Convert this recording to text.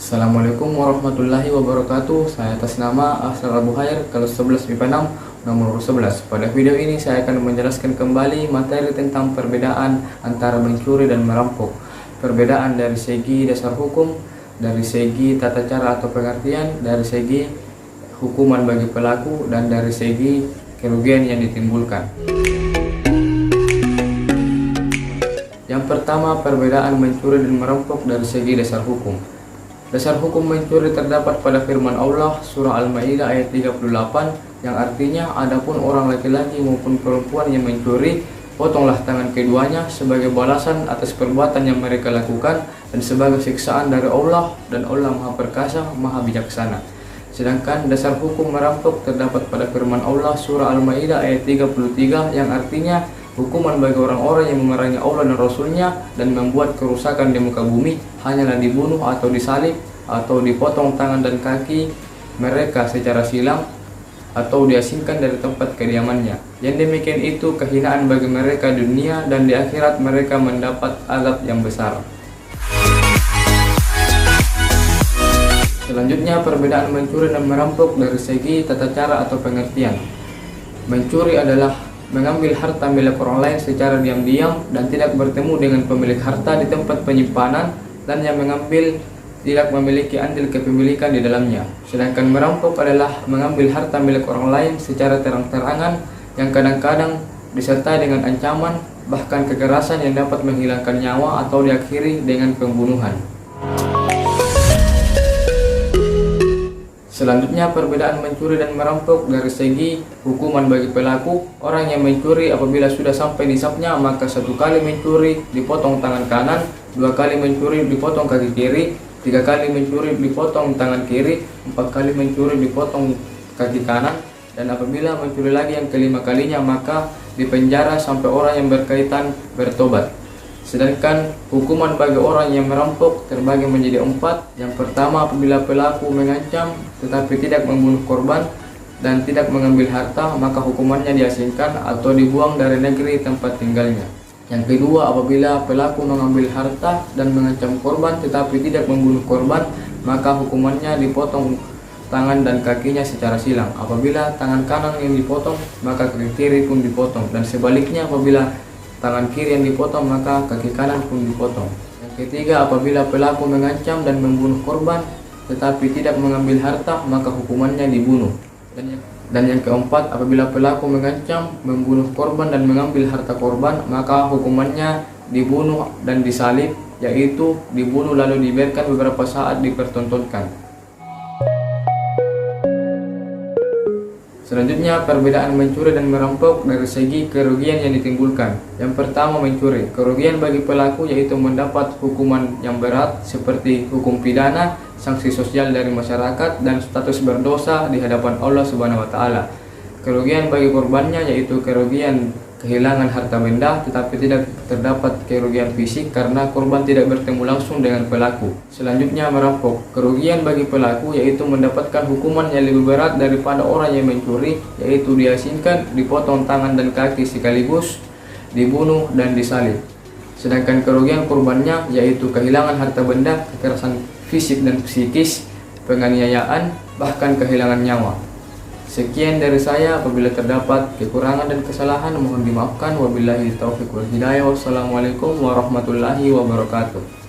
Assalamualaikum warahmatullahi wabarakatuh. Saya atas nama Asrar Abu Khair, kelas 11 MIPA 6, nomor 11. Pada video ini saya akan menjelaskan kembali materi tentang perbedaan antara mencuri dan merampok. Perbedaan dari segi dasar hukum, dari segi tata cara atau pengertian, dari segi hukuman bagi pelaku, dan dari segi kerugian yang ditimbulkan. Yang pertama, perbedaan mencuri dan merampok dari segi dasar hukum. Dasar hukum mencuri terdapat pada firman Allah surah Al-Maidah ayat 38 yang artinya, adapun orang laki-laki maupun perempuan yang mencuri, potonglah tangan keduanya sebagai balasan atas perbuatan yang mereka lakukan dan sebagai siksaan dari Allah, dan Allah Maha Perkasa, Maha Bijaksana. Sedangkan dasar hukum merampok terdapat pada firman Allah surah Al-Maidah ayat 33 yang artinya, hukuman bagi orang-orang yang memerangi Allah dan Rasulnya dan membuat kerusakan di muka bumi hanyalah dibunuh atau disalib atau dipotong tangan dan kaki mereka secara silang atau diasingkan dari tempat kediamannya. Yang demikian itu kehinaan bagi mereka di dunia, dan di akhirat mereka mendapat azab yang besar. Selanjutnya, perbedaan mencuri dan merampok dari segi tata cara atau pengertian. Mencuri adalah mengambil harta milik orang lain secara diam-diam dan tidak bertemu dengan pemilik harta di tempat penyimpanan, dan yang mengambil tidak memiliki andil kepemilikan di dalamnya. Sedangkan merampok adalah mengambil harta milik orang lain secara terang-terangan yang kadang-kadang disertai dengan ancaman, bahkan kekerasan yang dapat menghilangkan nyawa atau diakhiri dengan pembunuhan. Selanjutnya, perbedaan mencuri dan merampok dari segi hukuman bagi pelaku. Orang yang mencuri apabila sudah sampai nisabnya, maka 1 kali mencuri dipotong tangan kanan, 2 kali mencuri dipotong kaki kiri, 3 kali mencuri dipotong tangan kiri, 4 kali mencuri dipotong kaki kanan, dan apabila mencuri lagi yang kelima kalinya, maka dipenjara sampai orang yang berkaitan bertobat. Sedangkan hukuman bagi orang yang merampok terbagi menjadi 4. Yang pertama, apabila pelaku mengancam tetapi tidak membunuh korban dan tidak mengambil harta, maka hukumannya diasingkan atau dibuang dari negeri tempat tinggalnya. Yang kedua, apabila pelaku mengambil harta dan mengancam korban tetapi tidak membunuh korban, maka hukumannya dipotong tangan dan kakinya secara silang. Apabila tangan kanan yang dipotong, maka kaki kiri pun dipotong, dan sebaliknya apabila tangan kiri yang dipotong, maka kaki kanan pun dipotong. Yang ketiga, apabila pelaku mengancam dan membunuh korban tetapi tidak mengambil harta, maka hukumannya dibunuh. Dan yang keempat, apabila pelaku mengancam, membunuh korban dan mengambil harta korban, maka hukumannya dibunuh dan disalib, yaitu dibunuh lalu dibiarkan beberapa saat dipertontonkan. Selanjutnya, perbedaan mencuri dan merampok dari segi kerugian yang ditimbulkan. Yang pertama, mencuri. Kerugian bagi pelaku yaitu mendapat hukuman yang berat seperti hukum pidana, sanksi sosial dari masyarakat, dan status berdosa di hadapan Allah Subhanahu wa taala. Kerugian bagi korbannya yaitu kerugian kehilangan harta benda tetapi tidak terdapat kerugian fisik karena korban tidak bertemu langsung dengan pelaku. Selanjutnya, merampok. Kerugian bagi pelaku yaitu mendapatkan hukuman yang lebih berat daripada orang yang mencuri, yaitu diasingkan, dipotong tangan dan kaki sekaligus, dibunuh dan disalib. Sedangkan kerugian korbannya yaitu kehilangan harta benda, kekerasan fisik dan psikis, penganiayaan, bahkan kehilangan nyawa. Sekian dari saya. Apabila terdapat kekurangan dan kesalahan, mohon dimaafkan. Wabillahi taufiq wal hidayah. Wassalamualaikum warahmatullahi wabarakatuh.